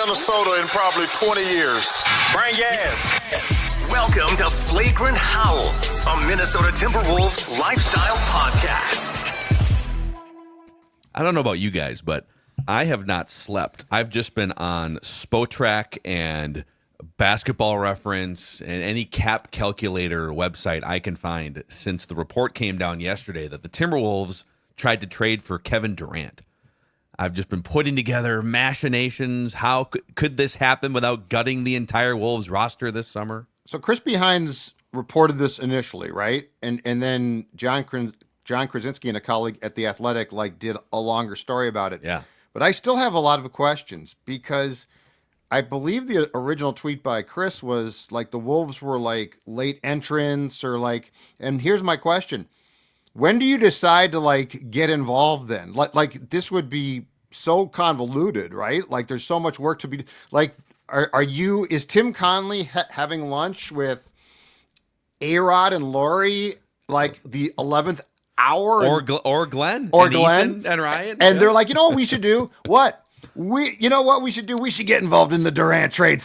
Minnesota in probably 20 years. Bring gas. Welcome to Flagrant Howls, a Minnesota Timberwolves lifestyle podcast. I don't know about you guys, but I have not slept. I've just been on Spotrac and Basketball Reference and any cap calculator website I can find since the report came down yesterday that the Timberwolves tried to trade for Kevin Durant. I've just been putting together machinations. How could this happen without gutting the entire Wolves roster this summer? So Chris Behines reported this initially, right? And then John Krasinski and a colleague at The Athletic did a longer story about it. Yeah. But I still have a lot of questions because I believe the original tweet by Chris was the Wolves were late entrants and here's my question. When do you decide to get involved then? This would be so convoluted, right? There's so much work to be is Tim Conley having lunch with A-Rod and Lori the 11th hour? Or Glenn. Or and Glenn. Ethan and Ryan. And they're like, you know what we should do? What? We should do? We should get involved in the Durant trade.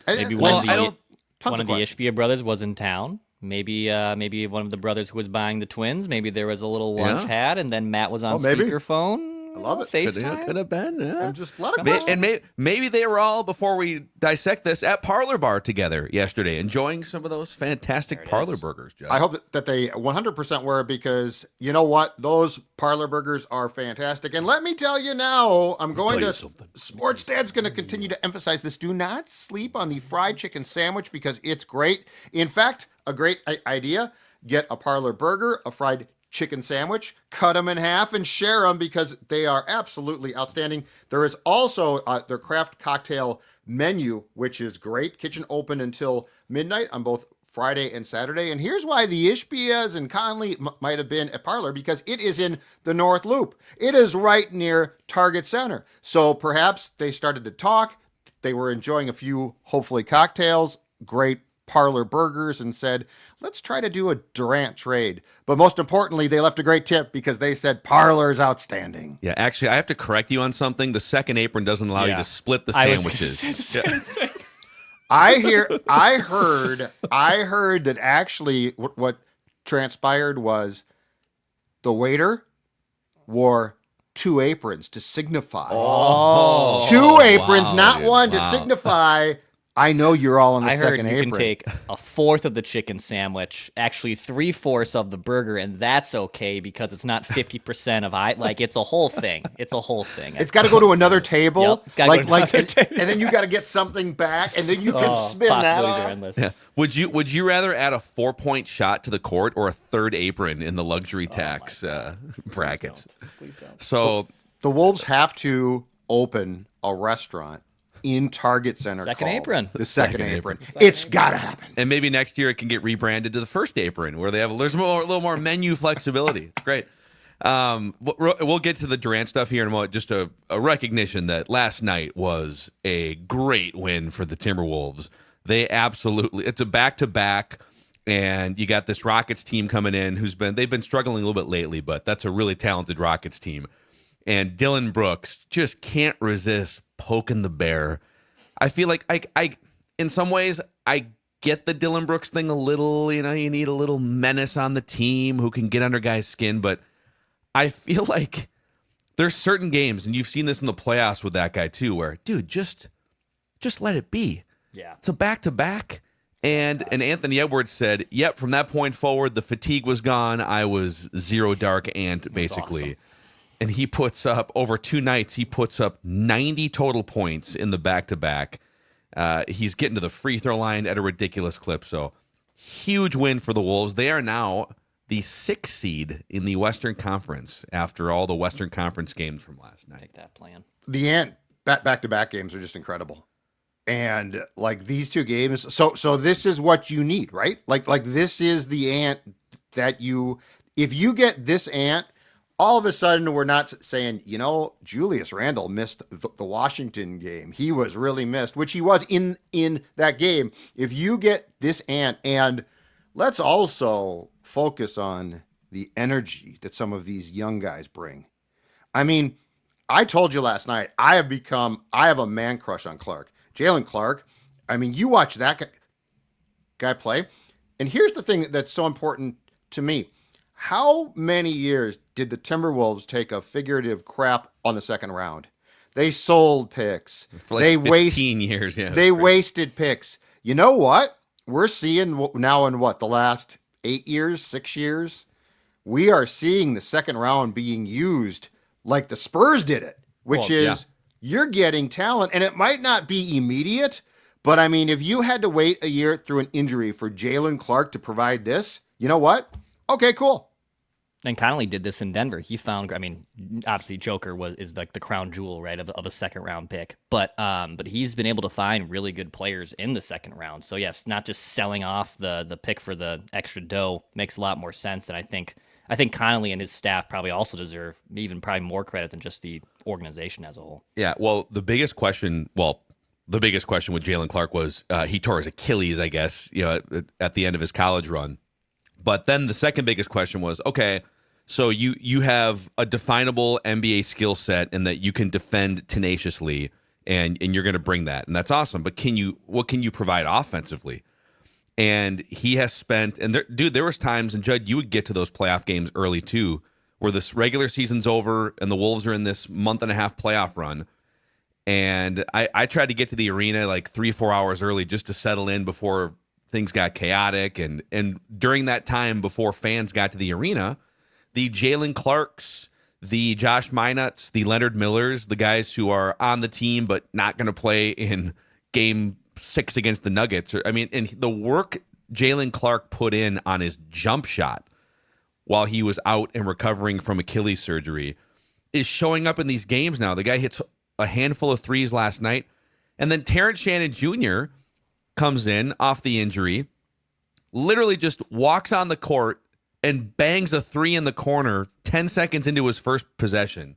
Maybe one of the Ishbia brothers was in town. Maybe one of the brothers who was buying the twins. Maybe there was a little lunch had, and then Matt was on speakerphone. I love it. FaceTime. Could have been. Yeah. Just a lot of questions. And maybe they were all, before we dissect this, at Parlor Bar together yesterday, enjoying some of those fantastic Parlor burgers, Judd. I hope that they 100% were, because you know what? Those Parlor burgers are fantastic. And let me tell you now, Sports Dad's going to continue to emphasize this. Do not sleep on the fried chicken sandwich because it's great. In fact, a great idea. Get a Parlor burger, a fried chicken sandwich, cut them in half and share them because they are absolutely outstanding. There is also their craft cocktail menu, which is great. Kitchen open until midnight on both Friday and Saturday. And here's why the Ishbias and Conley might have been at Parlor, because it is in the North Loop. It is right near Target Center. So perhaps they started to talk. They were enjoying a few, hopefully, cocktails, great Parlor burgers, and said, let's try to do a Durant trade. But most importantly, they left a great tip because they said Parlor's outstanding. Yeah, actually, I have to correct you on something. The second apron doesn't allow you to split the sandwiches. I heard that actually what transpired was the waiter wore two aprons to signify. Two aprons, not one, to signify. I know you're all on the second apron. I heard you can take a fourth of the chicken sandwich, actually 3/4 of the burger, and that's okay because it's not 50% of it's a whole thing. It's a whole thing. It's got to go to another table. Yep, it's gotta go to another table. And then you got to get something back, and then you can spin that off. Yeah. Would you rather add a 4-point shot to the court or a third apron in the luxury tax brackets? Please don't. So the Wolves have to open a restaurant in Target Center. Second apron. The second apron. It's got to happen. And maybe next year it can get rebranded to the first apron, where there's a little more menu flexibility. It's great. We'll get to the Durant stuff here in a moment. Just a recognition that last night was a great win for the Timberwolves. It's a back-to-back, and you got this Rockets team coming in they've been struggling a little bit lately, but that's a really talented Rockets team. And Dillon Brooks just can't resist poking the bear. I feel like I in some ways I get the Dillon Brooks thing a little. You need a little menace on the team who can get under guys' skin, but I feel like there's certain games, and you've seen this in the playoffs with that guy too, where dude, just let it be. Yeah, it's a back-to-back. And Anthony Edwards said, "Yep, from that point forward, the fatigue was gone. I was zero dark ant basically." Awesome. And he puts up, over 2 nights, 90 total points in the back-to-back. He's getting to the free throw line at a ridiculous clip. So, huge win for the Wolves. They are now the 6th seed in the Western Conference after all the Western Conference games from last night. Take that plan. The Ant back-to-back games are just incredible. And these 2 games, so this is what you need, right? Like this is the Ant that if you get this Ant, all of a sudden, we're not saying, Julius Randle missed the Washington game. He was really missed, which he was in that game. If you get this Ant, and let's also focus on the energy that some of these young guys bring. I mean, I told you last night, I have a man crush on Clark. Jalen Clark. I mean, you watch that guy play. And here's the thing that's so important to me. How many years did the Timberwolves take a figurative crap on the second round? They sold picks. For like 15 years, yeah. They wasted picks. You know what? We're seeing now in the last 8 years, 6 years, we are seeing the second round being used like the Spurs did it, which you're getting talent, and it might not be immediate, but I mean, if you had to wait a year through an injury for Jalen Clark to provide this, you know what? Okay, cool. And Connolly did this in Denver. He found, I mean, obviously Joker is like the crown jewel, right, of a second round pick. But he's been able to find really good players in the second round. So yes, not just selling off the pick for the extra dough makes a lot more sense. And I think Connolly and his staff probably also deserve probably more credit than just the organization as a whole. Yeah, well, the biggest question with Jalen Clark was he tore his Achilles, I guess, at the end of his college run. But then the second biggest question was, okay, so you have a definable NBA skill set and that you can defend tenaciously and you're going to bring that. And that's awesome. But what can you provide offensively? And he has spent, and there was times, and Judd, you would get to those playoff games early too, where this regular season's over and the Wolves are in this month and a half playoff run. And I tried to get to the arena like 3-4 hours early just to settle in before things got chaotic. And during that time before fans got to the arena, the Jalen Clarks, the Josh Minotts, the Leonard Millers, the guys who are on the team but not going to play in game 6 against the Nuggets. And the work Jalen Clark put in on his jump shot while he was out and recovering from Achilles surgery is showing up in these games now. The guy hits a handful of threes last night. And then Terrence Shannon Jr. comes in off the injury, literally just walks on the court and bangs a three in the corner 10 seconds into his first possession.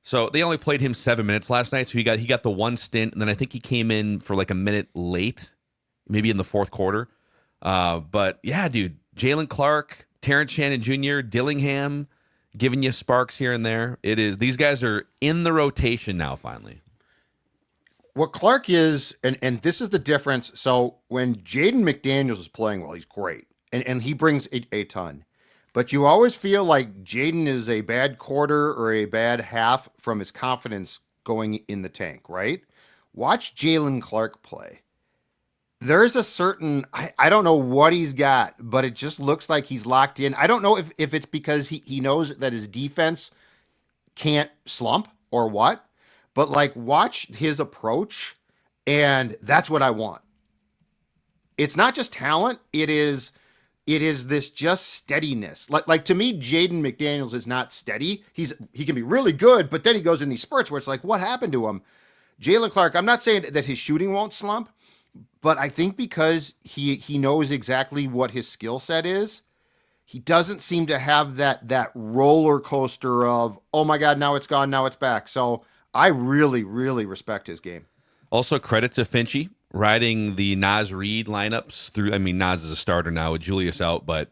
So they only played him 7 minutes last night, so he got the one stint, and then I think he came in for like a minute late, maybe in the fourth quarter. But yeah, dude, Jalen Clark, Terrence Shannon Jr., Dillingham, giving you sparks here and there. These guys are in the rotation now finally. What Clark is, and this is the difference. So when Jaden McDaniels is playing well, he's great, and he brings a ton. But you always feel like Jaden is a bad quarter or a bad half from his confidence going in the tank, right? Watch Jalen Clark play. There's a certain, I don't know what he's got, but it just looks like he's locked in. I don't know if it's because he knows that his defense can't slump or what, but like watch his approach, and that's what I want. It's not just talent, it is this just steadiness. Like to me, Jaden McDaniels is not steady. He can be really good, but then he goes in these spurts where it's like, what happened to him? Jalen Clark, I'm not saying that his shooting won't slump, but I think because he knows exactly what his skill set is, he doesn't seem to have that roller coaster of, oh my God, now it's gone, now it's back. So I really, really respect his game. Also, credit to Finchie riding the Naz Reid lineups through. I mean, Naz is a starter now with Julius out, but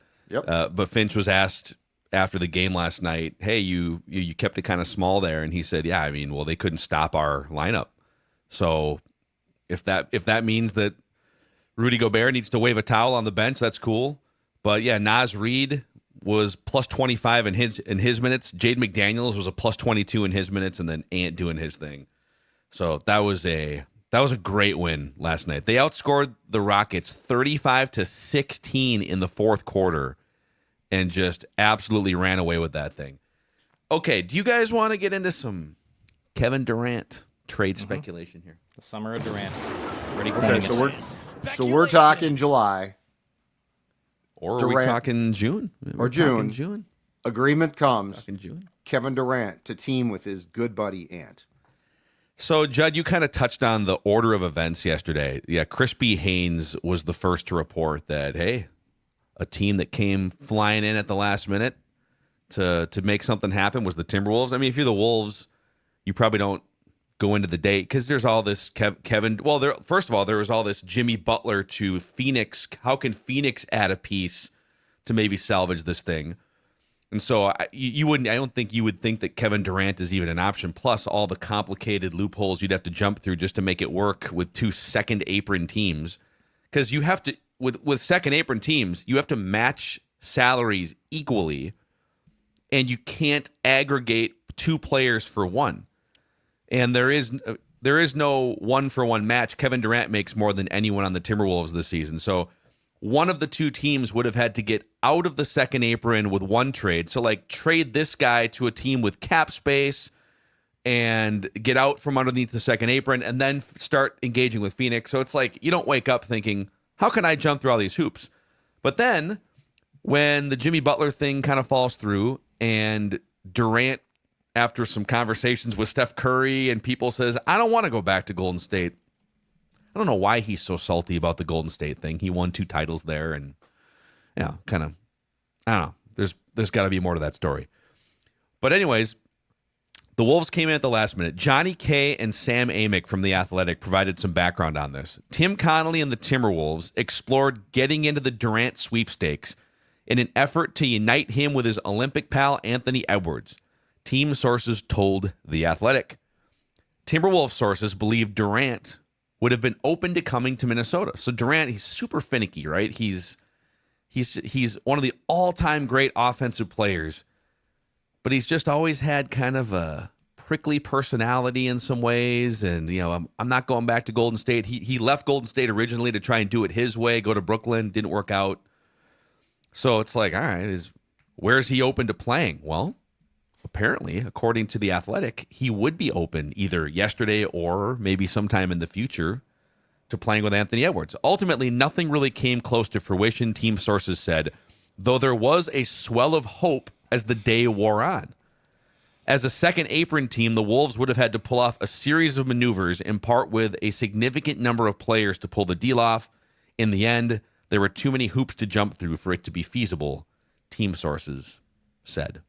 Finch was asked after the game last night, hey, you kept it kind of small there, and he said, yeah, I mean, well, they couldn't stop our lineup. So if that means that Rudy Gobert needs to wave a towel on the bench, that's cool. But yeah, Naz Reid was plus 25 in his minutes. Jaden McDaniels was a plus 22 in his minutes, and then Ant doing his thing. So that was a great win last night. They outscored the Rockets 35-16 in the fourth quarter and just absolutely ran away with that thing. Okay, do you guys want to get into some Kevin Durant trade speculation here? The summer of Durant. Ready? Okay, so we're talking July. Or Durant, are we talking June? Or June. June. Agreement comes. Talking June. Kevin Durant to team with his good buddy Ant. So, Judd, you kind of touched on the order of events yesterday. Yeah, Crispy Haynes was the first to report that, hey, a team that came flying in at the last minute to make something happen was the Timberwolves. I mean, if you're the Wolves, you probably don't go into the date because there's all this Kevin. Well, first of all, there was all this Jimmy Butler to Phoenix. How can Phoenix add a piece to maybe salvage this thing? And so you wouldn't. I don't think you would think that Kevin Durant is even an option. Plus all the complicated loopholes you'd have to jump through just to make it work with 2 second apron teams, because you have to with second apron teams you have to match salaries equally, and you can't aggregate 2 players for one. And there is no 1-for-1 match. Kevin Durant makes more than anyone on the Timberwolves this season. So one of the 2 teams would have had to get out of the second apron with one trade. So like trade this guy to a team with cap space and get out from underneath the second apron and then start engaging with Phoenix. So it's like you don't wake up thinking, how can I jump through all these hoops? But then when the Jimmy Butler thing kind of falls through and Durant, after some conversations with Steph Curry and people, says, I don't want to go back to Golden State. I don't know why he's so salty about the Golden State thing. He won 2 titles there, and kind of, I don't know. There's got to be more to that story. But anyways, the Wolves came in at the last minute. Johnny K and Sam Amick from The Athletic provided some background on this. Tim Connolly and the Timberwolves explored getting into the Durant sweepstakes in an effort to unite him with his Olympic pal Anthony Edwards. Team sources told The Athletic. Timberwolves sources believe Durant would have been open to coming to Minnesota. So Durant, he's super finicky, right? He's one of the all-time great offensive players, but he's just always had kind of a prickly personality in some ways. And, I'm not going back to Golden State. He left Golden State originally to try and do it his way, go to Brooklyn, didn't work out. So it's like, all right, where is he open to playing? Well, apparently, according to The Athletic, he would be open either yesterday or maybe sometime in the future to playing with Anthony Edwards. Ultimately, nothing really came close to fruition, team sources said, though there was a swell of hope as the day wore on. As a second apron team, the Wolves would have had to pull off a series of maneuvers, in part with a significant number of players to pull the deal off. In the end, there were too many hoops to jump through for it to be feasible, team sources said.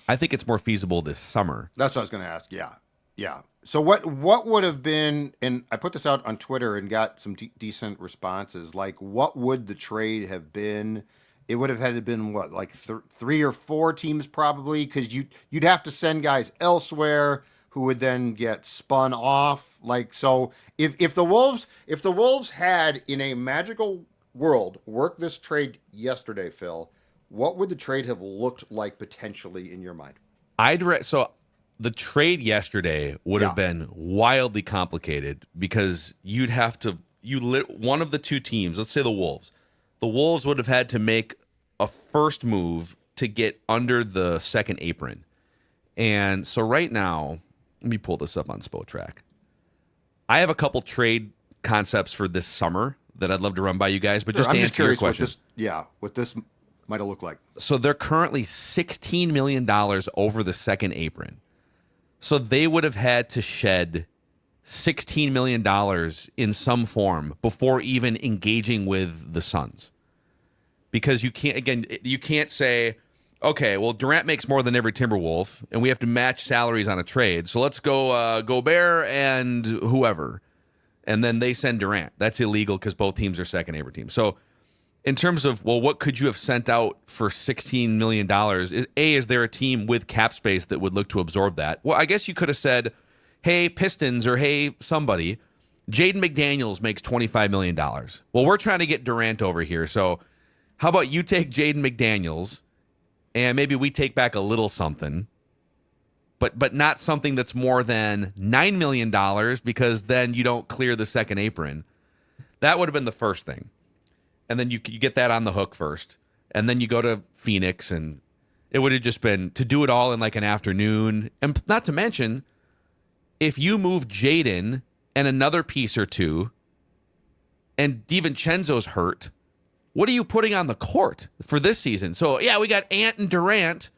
I think it's more feasible this summer. That's what I was going to ask. Yeah. So what would have been, and I put this out on Twitter and got some decent responses, like what would the trade have been? It would have had to been what, like 3 or 4 teams probably, because you'd have to send guys elsewhere who would then get spun off. Like, so if the Wolves had in a magical world worked this trade yesterday, Phil, what would the trade have looked like potentially in your mind? So the trade yesterday would have been wildly complicated because you'd have to one of the 2 teams, let's say the Wolves would have had to make a first move to get under the second apron. And so right now, let me pull this up on Spotrac. I have a couple trade concepts for this summer that I'd love to run by you guys, but just to answer your question. What this might have looked like. So they're currently $16 million over the second apron. So they would have had to shed $16 million in some form before even engaging with the Suns. Because you can't say, okay, well, Durant makes more than every Timberwolf, and we have to match salaries on a trade. So let's go Gobert and whoever. And then they send Durant. That's illegal because both teams are second apron teams. So in terms of, well, what could you have sent out for $16 million? Is there a team with cap space that would look to absorb that? Well, I guess you could have said, hey, Pistons, or hey, somebody, Jaden McDaniels makes $25 million. Well, we're trying to get Durant over here. So how about you take Jaden McDaniels and maybe we take back a little something, but not something that's more than $9 million because then you don't clear the second apron. That would have been the first thing. And then you get that on the hook first. And then you go to Phoenix, and it would have just been to do it all in like an afternoon. And not to mention, if you move Jaden and another piece or two, and DiVincenzo's hurt, what are you putting on the court for this season? So, yeah, we got Ant and Durant,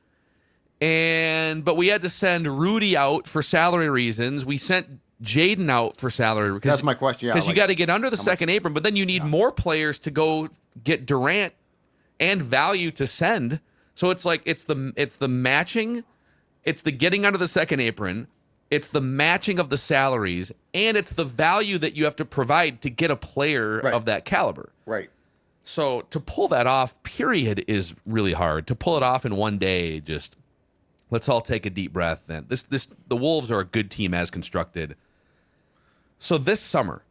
but we had to send Rudy out for salary reasons. We sent Jaden out for salary. That's my question. Because you got to get under the second apron, but then you need more players to go get Durant and value to send. So it's like it's the matching, it's the getting under the second apron, it's the matching of the salaries, and it's the value that you have to provide to get a player of that caliber. Right. So to pull that off, period, is really hard. To pull it off in one day, just let's all take a deep breath. And the Wolves are a good team as constructed. So this summer,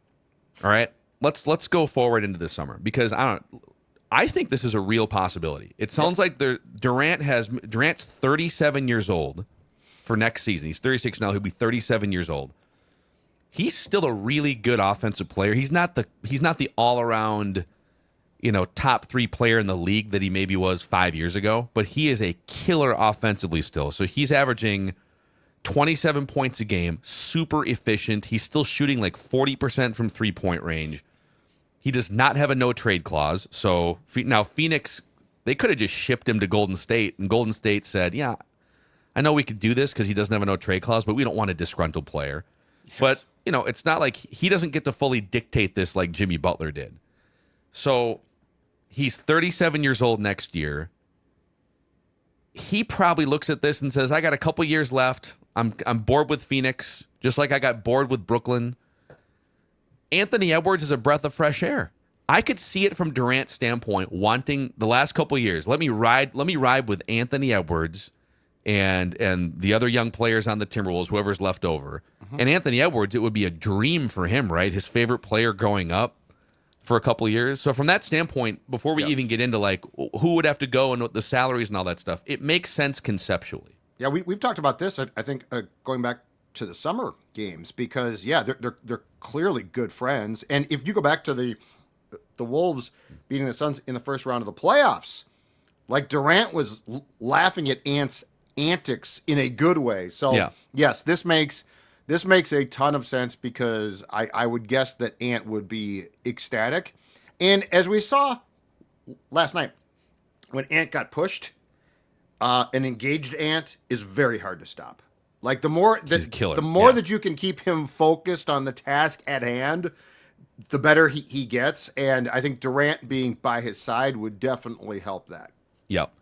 all right, let's go forward into this summer because I think this is a real possibility. It sounds like Durant's 37 years old for next season. He's 36 now. He'll be 37 years old. He's still a really good offensive player. He's not the all around, top 3 player in the league that he maybe was 5 years ago, but he is a killer offensively still. So he's averaging 27 points a game, super efficient. He's still shooting like 40% from 3-point range. He does not have a no-trade clause. So now Phoenix, they could have just shipped him to Golden State, and Golden State said, yeah, I know we could do this because he doesn't have a no-trade clause, but we don't want a disgruntled player. Yes. But, it's not like he doesn't get to fully dictate this like Jimmy Butler did. So he's 37 years old next year. He probably looks at this and says, I got a couple years left. I'm bored with Phoenix, just like I got bored with Brooklyn. Anthony Edwards is a breath of fresh air. I could see it from Durant's standpoint, wanting the last couple years. Let me ride with Anthony Edwards and the other young players on the Timberwolves, whoever's left over. Mm-hmm. And Anthony Edwards, it would be a dream for him, right? His favorite player growing up for a couple of years. So from that standpoint, before we even get into like who would have to go and what the salaries and all that stuff, it makes sense conceptually. Yeah, we've talked about this. I think going back to the summer games because they're clearly good friends. And if you go back to the Wolves beating the Suns in the first round of the playoffs, like Durant was laughing at Ant's antics in a good way. So yes, this makes a ton of sense because I would guess that Ant would be ecstatic. And as we saw last night, when Ant got pushed, an engaged Ant is very hard to stop. Like the more that you can keep him focused on the task at hand, the better he gets. And I think Durant being by his side would definitely help that. Yep.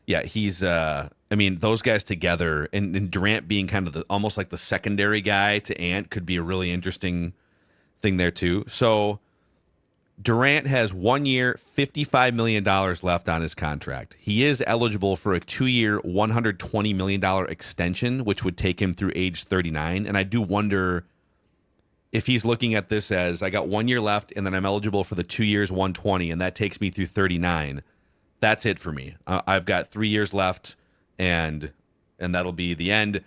Yeah, he's those guys together and Durant being kind of almost like the secondary guy to Ant could be a really interesting thing there too. So Durant has 1 year, $55 million left on his contract. He is eligible for a 2-year, $120 million extension, which would take him through age 39. And I do wonder if he's looking at this as I got 1 year left and then I'm eligible for the 2 years, 120, and that takes me through 39. That's it for me. I've got 3 years left and that'll be the end.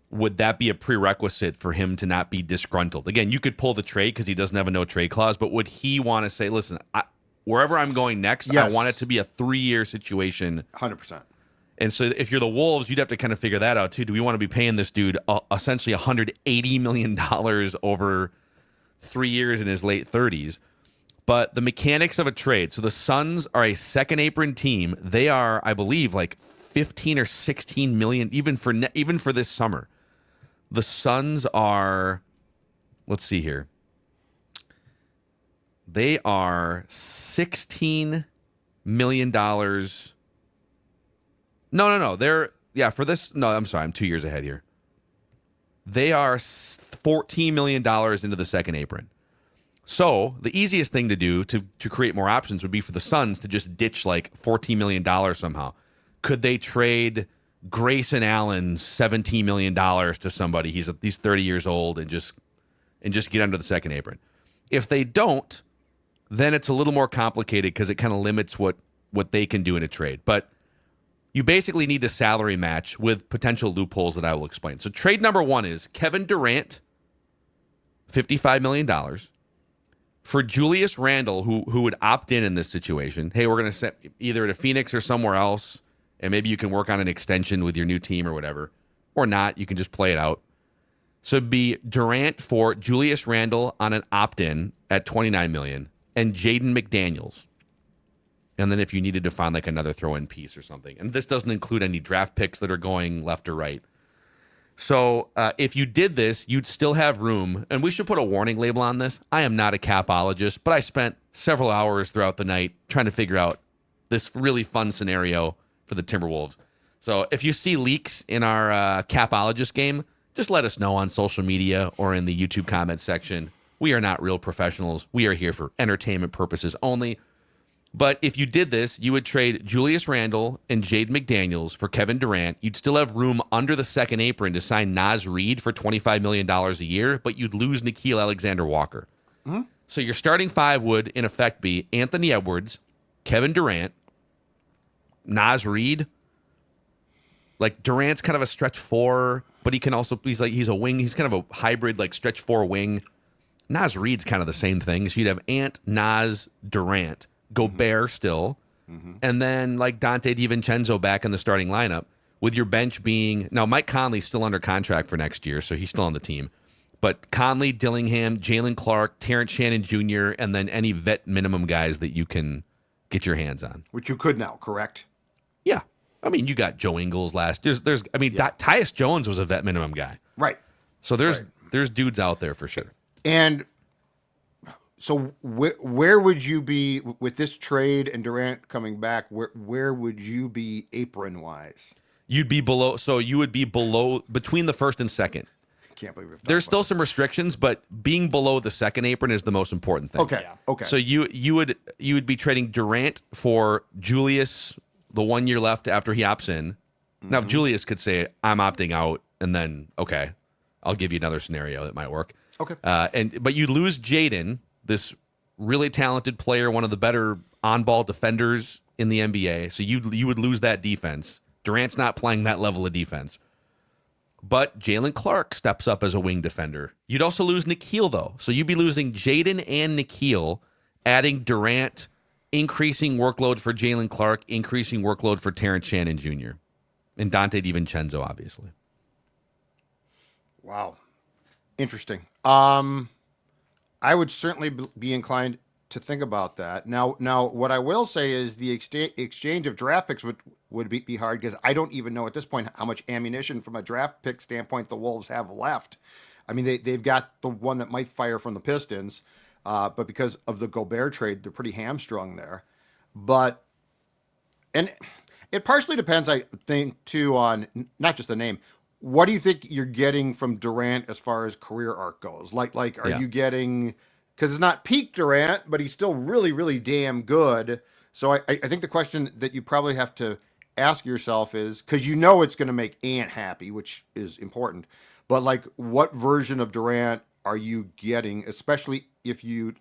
Would that be a prerequisite for him to not be disgruntled? Again, you could pull the trade because he doesn't have a no-trade clause, but would he want to say, listen, wherever I'm going next, I want it to be a 3-year situation? 100%. And so if you're the Wolves, you'd have to kind of figure that out too. Do we want to be paying this dude essentially $180 million over 3 years in his late 30s? But the mechanics of a trade. So the Suns are a second apron team. They are, I believe, like 15 or 16 million even for this summer. The Suns are, let's see here. They are $16 million. No. For this. No, I'm sorry. I'm 2 years ahead here. They are $14 million into the second apron. So the easiest thing to do to create more options would be for the Suns to just ditch like $14 million somehow. Could they trade Grayson Allen $17 million to somebody? He's 30 years old and just get under the second apron. If they don't, then it's a little more complicated because it kind of limits what they can do in a trade. But you basically need a salary match with potential loopholes that I will explain. So trade number one is Kevin Durant, $55 million. For Julius Randle, who would opt in this situation. Hey, we're going to send either to Phoenix or somewhere else, and maybe you can work on an extension with your new team or whatever. Or not, you can just play it out. So it'd be Durant for Julius Randle on an opt-in at $29 million, and Jaden McDaniels. And then if you needed to find like another throw-in piece or something. And this doesn't include any draft picks that are going left or right. So if you did this, you'd still have room. And we should put a warning label on this. I am not a capologist, but I spent several hours throughout the night trying to figure out this really fun scenario for the Timberwolves. So if you see leaks in our capologist game, just let us know on social media or in the YouTube comment section. We are not real professionals. We are here for entertainment purposes only. But if you did this, you would trade Julius Randle and Jaden McDaniels for Kevin Durant. You'd still have room under the second apron to sign Naz Reid for $25 million a year, but you'd lose Nickeil Alexander-Walker. Mm-hmm. So your starting five would, in effect, be Anthony Edwards, Kevin Durant, Naz Reid. Like, Durant's kind of a stretch four, but he's a wing. He's kind of a hybrid, like, stretch four wing. Naz Reid's kind of the same thing. So you'd have Ant, Naz, Durant, Gobert still, and then like Dante DiVincenzo back in the starting lineup, with your bench being, now Mike Conley's still under contract for next year, so he's still on the team. But Conley, Dillingham, Jalen Clark, Terrence Shannon Jr., and then any vet minimum guys that you can get your hands on. Which you could now, correct? Yeah. I mean, you got Joe Ingles last. Tyus Jones was a vet minimum guy. Right. So there's dudes out there for sure. And so where would you be with this trade and Durant coming back? Where would you be apron wise? You'd be below. So you would be below, between the first and second. Can't believe there's still some restrictions, but being below the second apron is the most important thing. Okay. Yeah. Okay. So you would be trading Durant for Julius the 1 year left after he opts in. Now if Julius could say, I'm opting out, and then okay, I'll give you another scenario that might work. Okay. But you lose Jaden, this really talented player, one of the better on-ball defenders in the NBA. So you would lose that defense. Durant's not playing that level of defense. But Jalen Clark steps up as a wing defender. You'd also lose Nickeil, though. So you'd be losing Jaden and Nickeil, adding Durant, increasing workload for Jalen Clark, increasing workload for Terrence Shannon Jr. and Dante DiVincenzo, obviously. Wow. Interesting. I would certainly be inclined to think about that. Now, what I will say is the exchange of draft picks would be hard, because I don't even know at this point how much ammunition from a draft pick standpoint the Wolves have left. I mean, they've got the one that might fire from the Pistons, but because of the Gobert trade, they're pretty hamstrung there. And it partially depends, I think, too, on not just the name. What do you think you're getting from Durant as far as career arc goes? Are you getting, because it's not peak Durant, but he's still really, really damn good. So I think the question that you probably have to ask yourself is, because you know it's going to make Ant happy, which is important, but like, what version of Durant are you getting, especially if you,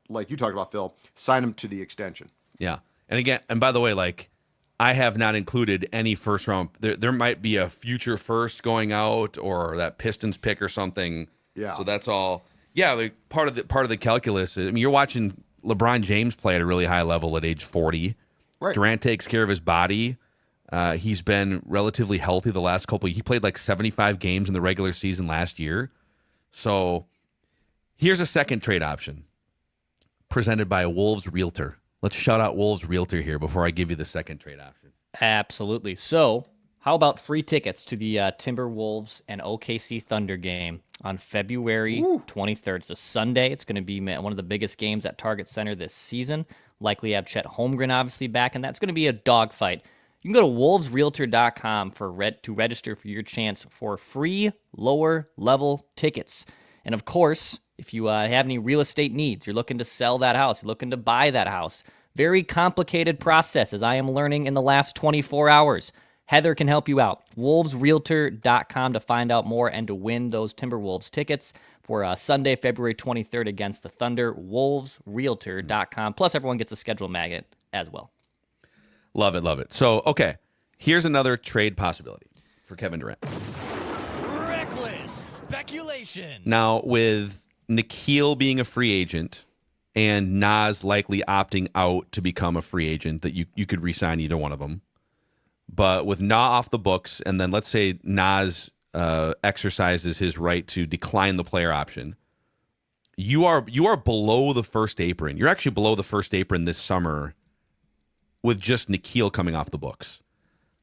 like you talked about, Phil, sign him to the extension? Yeah. And by the way, like, I have not included any first round. There might be a future first going out, or that Pistons pick or something. Yeah. So that's all. Yeah, like part of the calculus is, I mean, you're watching LeBron James play at a really high level at age 40. Right. Durant takes care of his body. He's been relatively healthy the last couple. He played like 75 games in the regular season last year. So here's a second trade option presented by Wolves Realtor. Let's shout out Wolves Realtor here before I give you the second trade option. Absolutely. So how about free tickets to the Timberwolves and OKC Thunder game on February 23rd? It's a Sunday. It's going to be one of the biggest games at Target Center this season. Likely have Chet Holmgren obviously back, and that's going to be a dogfight. You can go to wolvesrealtor.com to register for your chance for free lower level tickets. And of course, if you have any real estate needs, you're looking to sell that house, you're looking to buy that house, very complicated process, as I am learning in the last 24 hours. Heather can help you out. wolvesrealtor.com to find out more and to win those Timberwolves tickets for Sunday, February 23rd against the Thunder. wolvesrealtor.com. Plus, everyone gets a schedule magnet as well. Love it, love it. So, okay, here's another trade possibility for Kevin Durant. Reckless speculation. Now, with Nickeil being a free agent and Naz likely opting out to become a free agent, that you could re-sign either one of them. But with Na off the books, and then let's say Naz exercises his right to decline the player option, you are below the first apron. You're actually below the first apron this summer with just Nickeil coming off the books.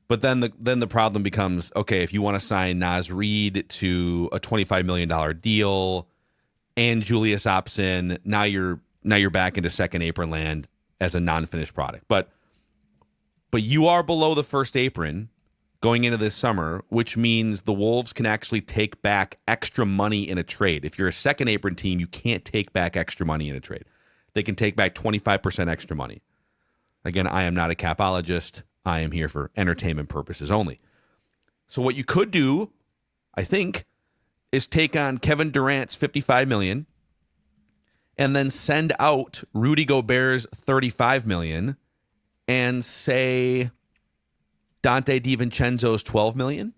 But then the problem becomes, okay, if you want to sign Naz Reid to a $25 million deal and Julius opts in, now you're back into second apron land as a non-finished product. But you are below the first apron going into this summer, which means the Wolves can actually take back extra money in a trade. If you're a second apron team, you can't take back extra money in a trade. They can take back 25% extra money. Again, I am not a capologist. I am here for entertainment purposes only. So what you could do, I think, is take on Kevin Durant's $55 million and then send out Rudy Gobert's $35 million and say Dante DiVincenzo's $12 million.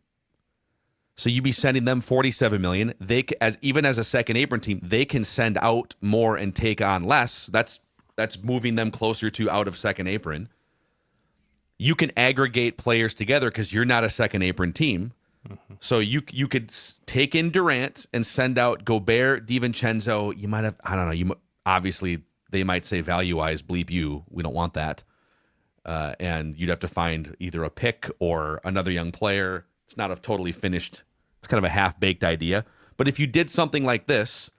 So you'd be sending them $47 million. They, even as a second apron team, they can send out more and take on less. That's moving them closer to out of second apron. You can aggregate players together because you're not a second apron team. Mm-hmm. So you could take in Durant and send out Gobert, DiVincenzo. You might have, I don't know. Obviously they might say value-wise, bleep you. We don't want that. And you'd have to find either a pick or another young player. It's not a totally finished. It's kind of a half-baked idea. But if you did something like this,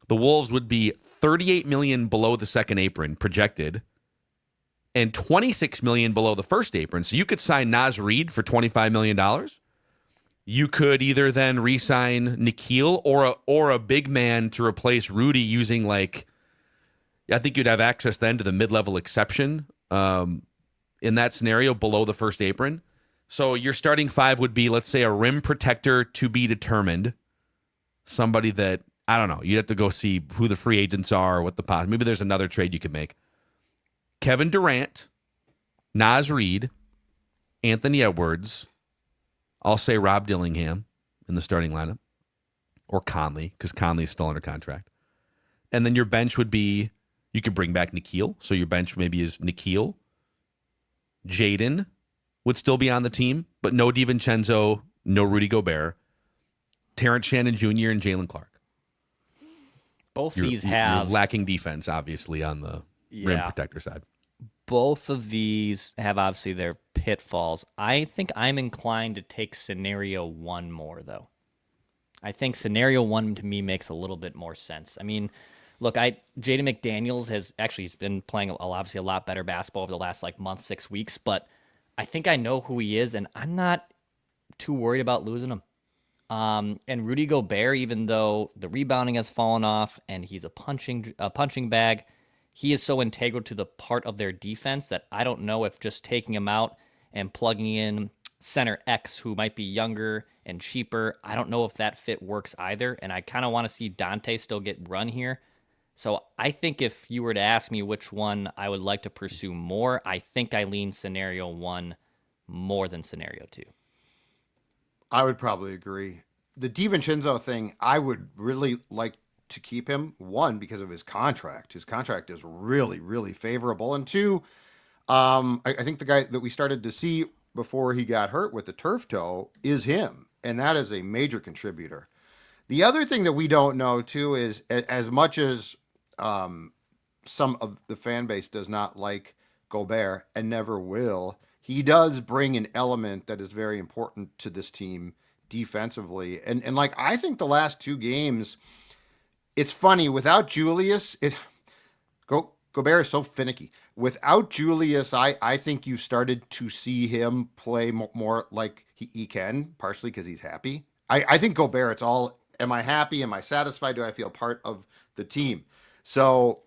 the Wolves would be $38 million below the second apron projected and $26 million below the first apron. So you could sign Naz Reid for $25 million. You could either then re-sign Nikhil or a big man to replace Rudy using I think you'd have access then to the mid-level exception in that scenario below the first apron. So your starting five would be, let's say, a rim protector to be determined. Somebody that, I don't know, you'd have to go see who the free agents are, what the maybe there's another trade you could make. Kevin Durant, Naz Reid, Anthony Edwards, I'll say Rob Dillingham in the starting lineup, or Conley, because Conley's still under contract. And then your bench would be, you could bring back Nikhil, so your bench maybe is Nikhil, Jaden would still be on the team, but no DiVincenzo, no Rudy Gobert, Terrence Shannon Jr. and Jalen Clark. Both you're lacking defense, obviously, on the rim protector side. Both of these have obviously their pitfalls. I think I'm inclined to take scenario one more, though. I think scenario one to me makes a little bit more sense. I mean, look, Jaden McDaniels has actually been playing obviously a lot better basketball over the last month, 6 weeks, but I think I know who he is, and I'm not too worried about losing him. And Rudy Gobert, even though the rebounding has fallen off and he's a punching bag, he is so integral to the part of their defense that I don't know if just taking him out and plugging in center X, who might be younger and cheaper, I don't know if that fit works either. And I kind of want to see Dante still get run here. So I think if you were to ask me which one I would like to pursue more, I think I lean scenario one more than scenario two. I would probably agree. The DiVincenzo thing, I would really like to keep him. One, because of his contract. His contract is really, really favorable. And two, I think the guy that we started to see before he got hurt with the turf toe is him. And that is a major contributor. The other thing that we don't know, too, is as much as some of the fan base does not like Gobert and never will, he does bring an element that is very important to this team defensively. And I think the last two games, it's funny, without Julius, Gobert is so finicky. Without Julius, I think you started to see him play more like he can, partially because he's happy. I think Gobert, it's all, am I happy? Am I satisfied? Do I feel part of the team? So,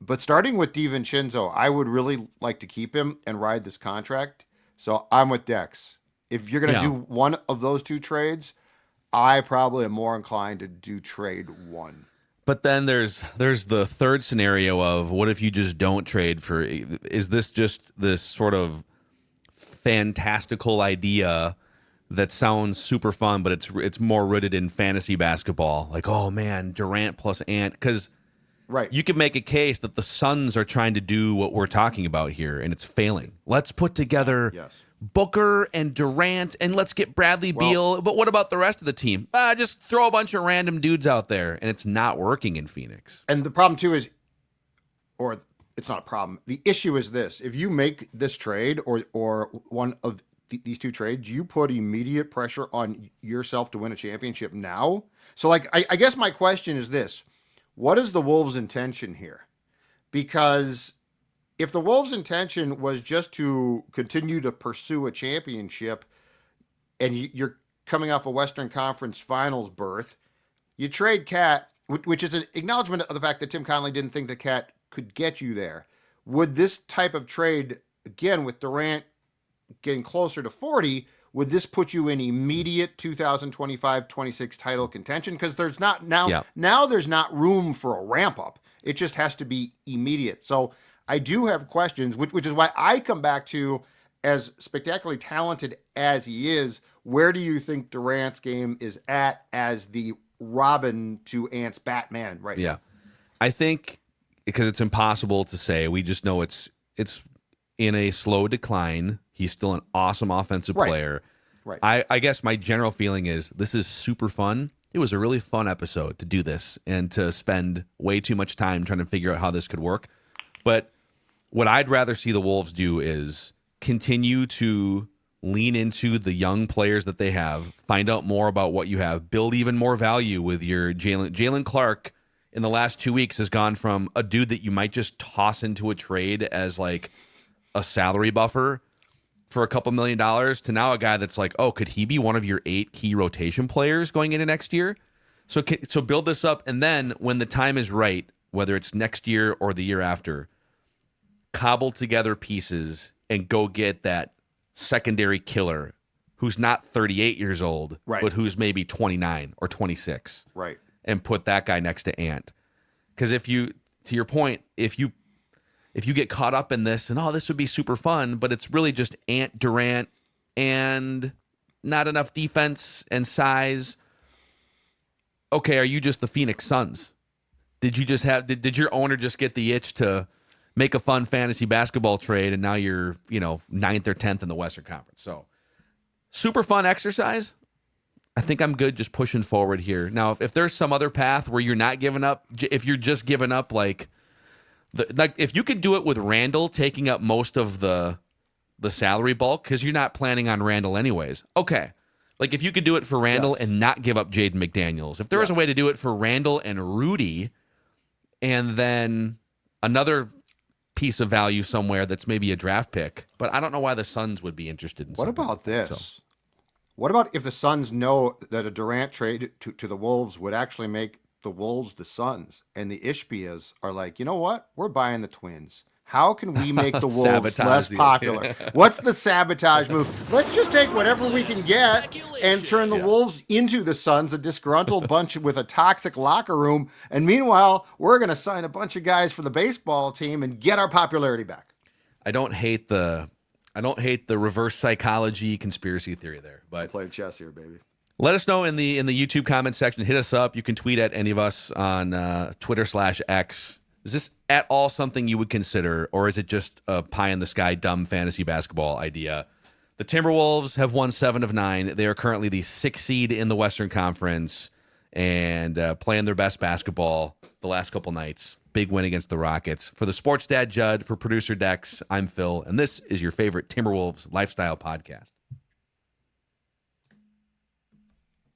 but starting with DiVincenzo, I would really like to keep him and ride this contract. So I'm with Dex. If you're going to do one of those two trades, I probably am more inclined to do trade one. But then there's the third scenario of what if you just don't trade for, is this just this sort of fantastical idea that sounds super fun, but it's more rooted in fantasy basketball. Like, oh man, Durant plus Ant, because right, you could make a case that the Suns are trying to do what we're talking about here, and it's failing. Let's put together Booker and Durant, and let's get Bradley Beal. But what about the rest of the team? Just throw a bunch of random dudes out there, and it's not working in Phoenix. And the problem too is, or it's not a problem. The issue is this: if you make this trade or one of these two trades, you put immediate pressure on yourself to win a championship now. So I guess my question is this: what is the Wolves' intention here? Because if the Wolves' intention was just to continue to pursue a championship and you're coming off a Western Conference Finals berth, you trade Cat, which is an acknowledgement of the fact that Tim Connelly didn't think that Cat could get you there. Would this type of trade again, with Durant getting closer to 40, would this put you in immediate 2025-26 title contention? Because there's not now there's not room for a ramp up. It just has to be immediate. So I do have questions, which is why I come back to, as spectacularly talented as he is, where do you think Durant's game is at as the Robin to Ant's Batman right now? I think because it's impossible to say. We just know it's in a slow decline. He's still an awesome offensive player. Right. I guess my general feeling is this is super fun. It was a really fun episode to do this and to spend way too much time trying to figure out how this could work. But what I'd rather see the Wolves do is continue to lean into the young players that they have, find out more about what you have, build even more value with your Jalen Clark. In the last 2 weeks has gone from a dude that you might just toss into a trade as like a salary buffer for a couple $1 million to now a guy that's like, oh, could he be one of your 8 key rotation players going into next year? So build this up, and then when the time is right, whether it's next year or the year after, cobble together pieces and go get that secondary killer who's not 38 years old, but who's maybe 29 or 26. Right. And put that guy next to Ant. Because to your point, if you get caught up in this and, this would be super fun, but it's really just Ant, Durant, and not enough defense and size. Okay, are you just the Phoenix Suns? Did your owner just get the itch to make a fun fantasy basketball trade and now you're, 9th or 10th in the Western Conference? So super fun exercise. I think I'm good just pushing forward here. Now, if there's some other path where you're not giving up, if you're just giving up like if you could do it with Randall taking up most of the salary bulk because you're not planning on Randall anyways. Okay. Like if you could do it for Randall and not give up Jaden McDaniels. If there was a way to do it for Randall and Rudy and then another piece of value somewhere that's maybe a draft pick, but I don't know why the Suns would be interested in something. What about this? What about if the Suns know that a Durant trade to the Wolves would actually make the Wolves the Suns, and the Ishbias are like, you know what? We're buying the Twins. How can we make the Wolves less popular? What's the sabotage move? Let's just take whatever we can get and turn the Wolves into the Suns, a disgruntled bunch with a toxic locker room. And meanwhile, we're going to sign a bunch of guys for the baseball team and get our popularity back. I don't hate the reverse psychology conspiracy theory there, but playing chess here, baby. Let us know in the YouTube comment section. Hit us up. You can tweet at any of us on Twitter/X. Is this at all something you would consider, or is it just a pie in the sky dumb fantasy basketball idea? The Timberwolves have won 7 of 9. They are currently the 6th seed in the Western Conference and playing their best basketball the last couple nights. Big win against the Rockets. For the sports dad Judd, for producer Dex, I'm Phil, and this is your favorite Timberwolves lifestyle podcast.